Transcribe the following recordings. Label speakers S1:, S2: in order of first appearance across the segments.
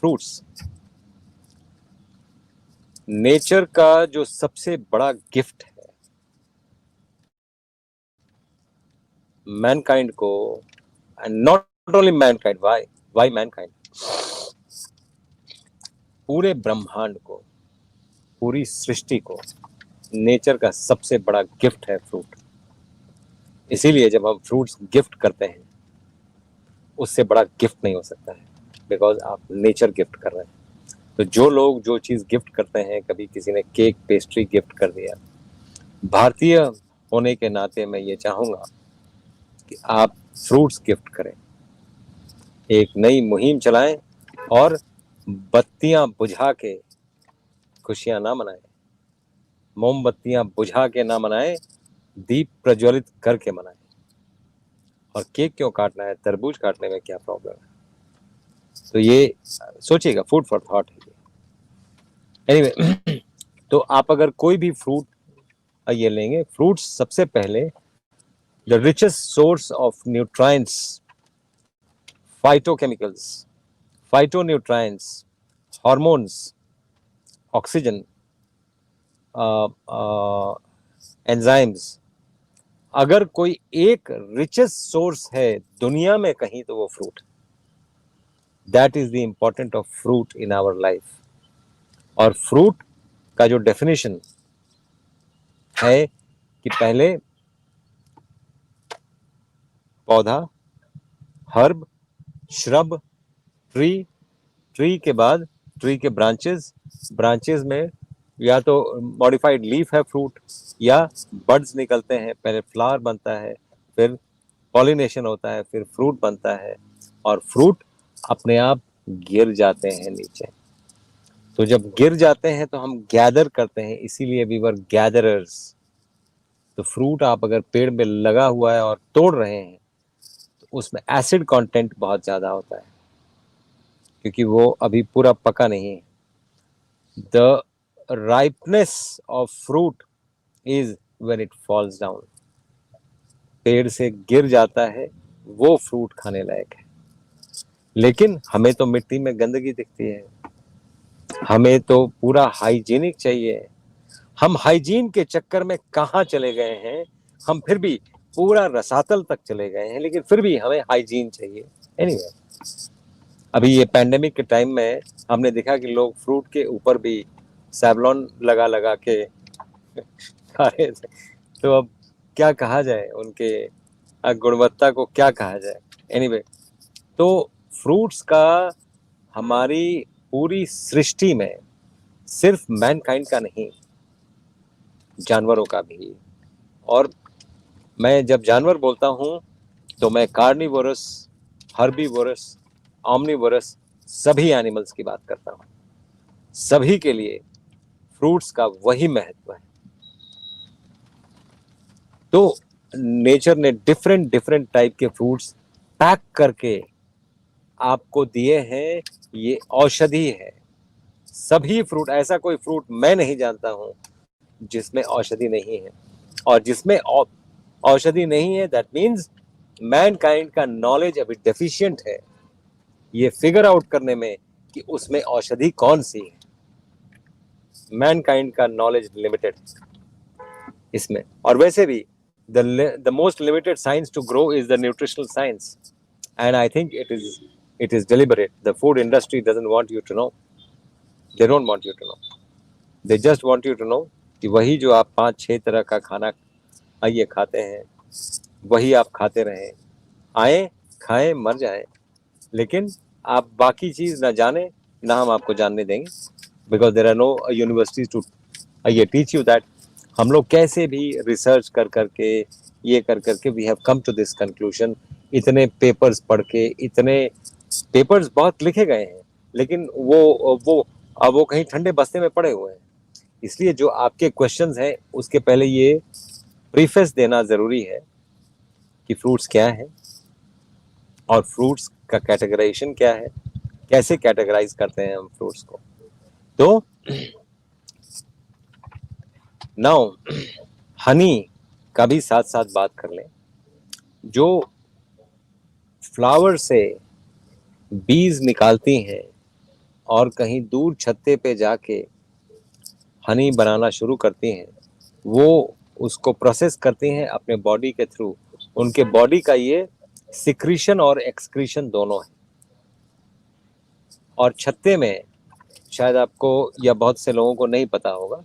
S1: Fruits nature का जो सबसे बड़ा गिफ्ट है मैनकाइंड को, and not only mankind, why mankind, पूरे ब्रह्मांड को, पूरी सृष्टि को नेचर का सबसे बड़ा गिफ्ट है फ्रूट। इसीलिए जब हम फ्रूट्स गिफ्ट करते हैं, उससे बड़ा गिफ्ट नहीं हो सकता है, बिकॉज आप नेचर गिफ्ट कर रहे हैं। तो जो लोग जो चीज़ गिफ्ट करते हैं, कभी किसी ने केक पेस्ट्री गिफ्ट कर दिया, भारतीय होने के नाते मैं ये चाहूँगा कि आप फ्रूट्स गिफ्ट करें, एक नई मुहिम चलाएं और बत्तियां बुझा के खुशियां ना मनाएं, मोमबत्तियां बुझा के ना मनाएं, दीप प्रज्वलित करके मनाएं। और केक क्यों काटना है, तरबूज काटने में क्या प्रॉब्लम है? तो ये सोचिएगा, फूड फॉर थॉट है ये। एनीवे तो आप अगर कोई भी फ्रूट ये लेंगे, फ्रूट्स सबसे पहले the richest source of nutrients, phytochemicals, phytonutrients, hormones, oxygen, enzymes, अगर कोई एक रिचेस्ट सोर्स है दुनिया में कहीं तो वो fruit. That is the important of fruit in our life. और फ्रूट का जो डेफिनेशन है कि पहले पौधा, हर्ब, श्रब, ट्री, ट्री के बाद ट्री के ब्रांचेस, ब्रांचेस में या तो मॉडिफाइड लीफ है फ्रूट, या बड्स निकलते हैं, पहले फ्लावर बनता है, फिर पॉलिनेशन होता है, फिर फ्रूट बनता है, और फ्रूट अपने आप गिर जाते हैं नीचे। तो जब गिर जाते हैं तो हम गैदर करते हैं, इसीलिए वी वर गैदरर्स। तो फ्रूट आप अगर पेड़ में लगा हुआ है और तोड़ रहे हैं, तो उसमें एसिड कंटेंट बहुत ज़्यादा होता है, क्योंकि वो अभी पूरा पका नहीं है। The ripeness of fruit is when it falls down. पेड़ से गिर जाता है, वो फ्रूट खाने लायक है। लेकिन हमें तो मिट्टी में गंदगी दिखती है, हमें तो पूरा हाइजीनिक चाहिए। हम हाइजीन के चक्कर में कहाँ चले गए हैं, हम फिर भी पूरा रसातल तक चले गए हैं, लेकिन फिर भी हमें हाइजीन चाहिए। एनीवे अभी ये पैंडेमिक के टाइम में हमने देखा कि लोग फ्रूट के ऊपर भी सैवलॉन लगा लगा के खा रहे थे। तो अब क्या कहा जाए, उनके गुणवत्ता को क्या कहा जाए। एनीवे तो फ्रूट्स का हमारी पूरी सृष्टि में सिर्फ मैनकाइंड का नहीं, जानवरों का भी। और मैं जब जानवर बोलता हूँ तो मैं कार्निवोरस, हर्बीवोरस, ऑमनीवोरस सभी एनिमल्स की बात करता हूँ। सभी के लिए फ्रूट्स का वही महत्व है। तो नेचर ने डिफरेंट डिफरेंट टाइप के फ्रूट्स पैक करके आपको दिए हैं, ये औषधि है। सभी फ्रूट, ऐसा कोई फ्रूट मैं नहीं जानता हूं जिसमें औषधि नहीं है। और जिसमें औषधि नहीं है, दैट मीन्स मैनकाइंड का नॉलेज अभी डेफिशिएंट है ये फिगर आउट करने में कि उसमें औषधि कौन सी है। मैनकाइंड का नॉलेज लिमिटेड इसमें। और वैसे भी the most limited science to grow is the nutritional science, and I think it is deliberate. The food industry doesn't want you to know. They don't want you to know. They just want you to know कि वही जो आप 5-6 तरह का खाना आइए खाते हैं, वही आप खाते रहें, आए खाएं मर जाएं, लेकिन आप बाकी चीज़ ना जाने, ना हम आपको जानने देंगे, because there are no universities to ये टीच यू दैट। हम लोग कैसे भी रिसर्च कर करके, ये कर करके we have come to this conclusion. इतने पेपर्स पढ़ के, इतने पेपर्स बहुत लिखे गए हैं, लेकिन वो कहीं ठंडे बस्ते में पड़े हुए हैं। इसलिए जो आपके क्वेश्चंस हैं, उसके पहले ये प्रीफेस देना ज़रूरी है कि फ्रूट्स क्या है और फ्रूट्स का कैटेगराइजेशन क्या है, कैसे कैटेगराइज करते हैं हम फ्रूट्स को। तो नाउ हनी का भी साथ साथ बात कर लें। जो फ्लावर से बीज निकालती हैं, और कहीं दूर छत्ते पे जाके हनी बनाना शुरू करती हैं, वो उसको प्रोसेस करती हैं अपने बॉडी के थ्रू। उनके बॉडी का ये सिक्रीशन और एक्सक्रीशन दोनों है। और छत्ते में, शायद आपको या बहुत से लोगों को नहीं पता होगा,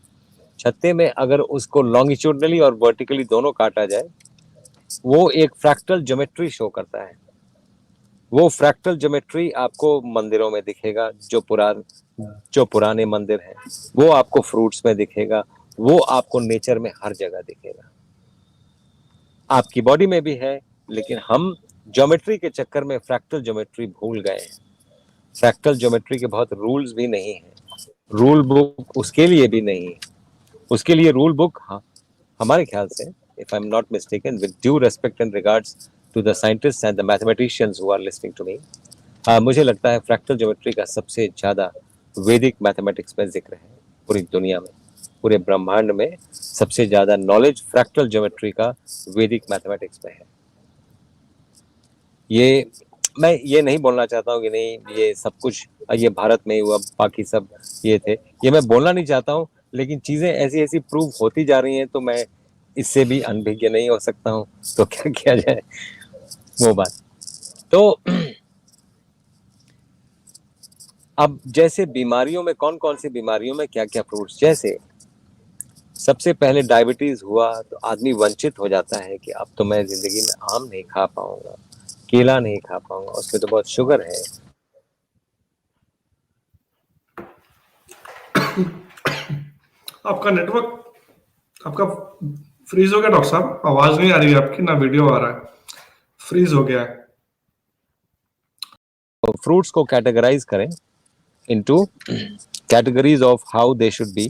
S1: छत्ते में अगर उसको लॉन्गिट्यूडनली और वर्टिकली दोनों काटा जाए, वो एक फ्रैक्टल ज्योमेट्री शो करता है। वो फ्रैक्टल ज्योमेट्री आपको मंदिरों में दिखेगा, जो पुराने मंदिर हैं, वो आपको फ्रूट्स में दिखेगा, वो आपको नेचर में हर जगह दिखेगा। आपकी बॉडी में भी है, लेकिन हम ज्योमेट्री के चक्कर में फ्रैक्टल ज्योमेट्री भूल गए हैं। फ्रैक्टल ज्योमेट्री के बहुत रूल्स भी नहीं है, रूल बुक उसके लिए भी नहीं है। उसके लिए रूल बुक, हाँ, हमारे ख्याल से, if I am not mistaken, with due respect and regards to the scientists and the mathematicians who are listening to me, मुझे लगता है फ्रैक्टल ज्योमेट्री का सबसे ज्यादा वैदिक मैथमेटिक्स में जिक्र है। पूरी दुनिया में, पूरे ब्रह्मांड में सबसे ज्यादा नॉलेज फ्रैक्टल ज्योमेट्री का वैदिक मैथमेटिक्स में है। ये मैं ये नहीं बोलना चाहता हूँ कि नहीं ये सब कुछ ये भारत में ही हुआ, बाकी सब ये थे, ये मैं बोलना नहीं चाहता हूँ, लेकिन चीजें ऐसी ऐसी प्रूव होती जा रही हैं, तो मैं इससे भी अनभिज्ञ नहीं हो सकता हूँ, तो क्या किया जाए, वो बात। तो अब जैसे बीमारियों में, कौन कौन सी बीमारियों में क्या क्या फ्रूट्स, जैसे सबसे पहले डायबिटीज हुआ तो आदमी वंचित हो जाता है कि अब तो मैं जिंदगी में आम नहीं खा पाऊंगा, केला नहीं खा पाऊंगा, उसमें तो बहुत शुगर है।
S2: आपका नेटवर्क, आपका फ्रीज हो गया डॉक्टर साहब, आवाज नहीं आ रही है आपकी, ना वीडियो आ रहा है, फ्रीज हो गया है।
S1: तो फ्रूट्स को कैटेगराइज करें into categories of how they should be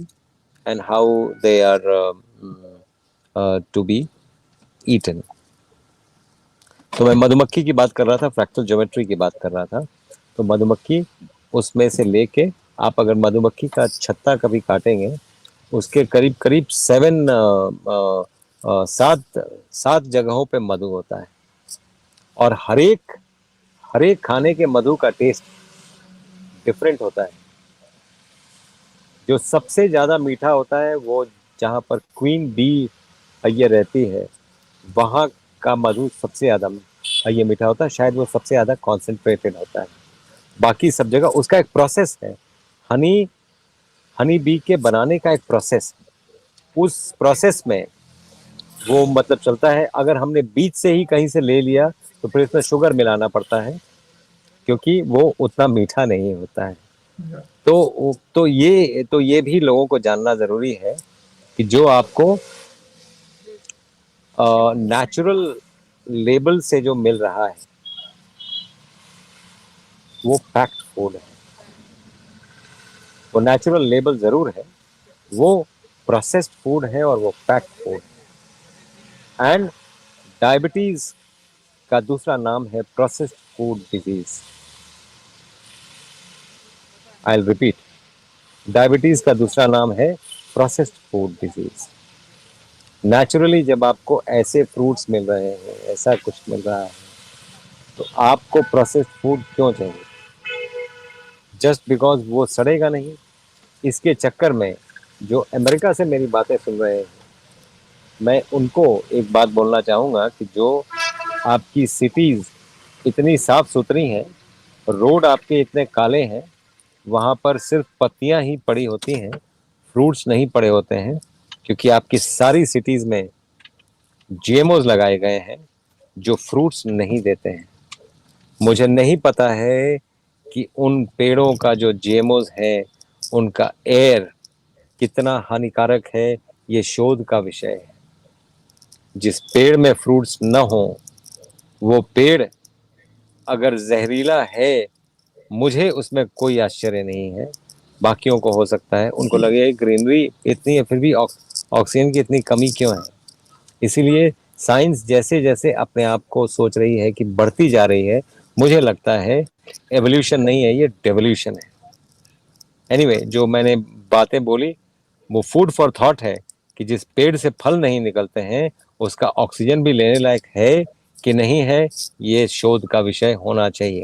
S1: and how they are to be eaten. तो मैं मधुमक्खी की बात कर रहा था, फ्रैक्टल ज्योमेट्री की बात कर रहा था। तो मधुमक्खी, उसमें से लेके आप अगर मधुमक्खी का छत्ता कभी काटेंगे, उसके करीब करीब सात जगहों पे मधु होता है, और हर एक खाने के मधु का टेस्ट डिफरेंट होता है। जो सबसे ज्यादा मीठा होता है, वो जहाँ पर क्वीन बी ये रहती है, वहाँ का मधु सबसे ज्यादा ये मीठा होता है, शायद वो सबसे ज्यादा कॉन्सेंट्रेटेड होता है। बाकी सब जगह उसका एक प्रोसेस है, हनी बी के बनाने का एक प्रोसेस है। उस प्रोसेस में वो मतलब चलता है, अगर हमने बीज से ही कहीं से ले लिया तो फिर इसमें शुगर मिलाना पड़ता है, क्योंकि वो उतना मीठा नहीं होता है। तो ये भी लोगों को जानना जरूरी है कि जो आपको नेचुरल लेबल से जो मिल रहा है, वो पैक्ड फूड है। वो नेचुरल लेबल जरूर है, वो प्रोसेस्ड फूड है और वो पैक्ड फूड है। एंड डायबिटीज का दूसरा नाम है processed food disease. I will repeat, diabetes का दूसरा नाम है प्रोसेस्ड फूड डिजीज। नेचुरली जब आपको ऐसे फ्रूट्स मिल रहे हैं, ऐसा कुछ मिल रहा है, तो आपको प्रोसेस्ड फूड क्यों चाहिए? जस्ट बिकॉज वो सड़ेगा नहीं। इसके चक्कर में जो अमेरिका से मेरी बातें सुन रहे हैं, मैं उनको एक बात बोलना चाहूँगा कि जो आपकी सिटीज़ इतनी साफ सुथरी हैं, रोड आपके इतने काले हैं, वहाँ पर सिर्फ पत्तियाँ ही पड़ी होती हैं, फ्रूट्स नहीं पड़े होते हैं, क्योंकि आपकी सारी सिटीज़ में जीएमओज लगाए गए हैं जो फ्रूट्स नहीं देते हैं। मुझे नहीं पता है कि उन पेड़ों का जो जीएमओज है, उनका एयर कितना हानिकारक है, ये शोध का विषय है। जिस पेड़ में फ्रूट्स न हो, वो पेड़ अगर जहरीला है, मुझे उसमें कोई आश्चर्य नहीं है। बाकियों को हो सकता है, उनको लगे ग्रीनरी इतनी है, फिर भी ऑक्सीजन की इतनी कमी क्यों है। इसीलिए साइंस जैसे जैसे अपने आप को सोच रही है कि बढ़ती जा रही है, मुझे लगता है एवोल्यूशन नहीं है, ये डेवोल्यूशन है। एनीवे, जो मैंने बातें बोली वो फूड फॉर थॉट है कि जिस पेड़ से फल नहीं निकलते हैं, उसका ऑक्सीजन भी लेने लायक है कि नहीं है, ये शोध का विषय होना चाहिए।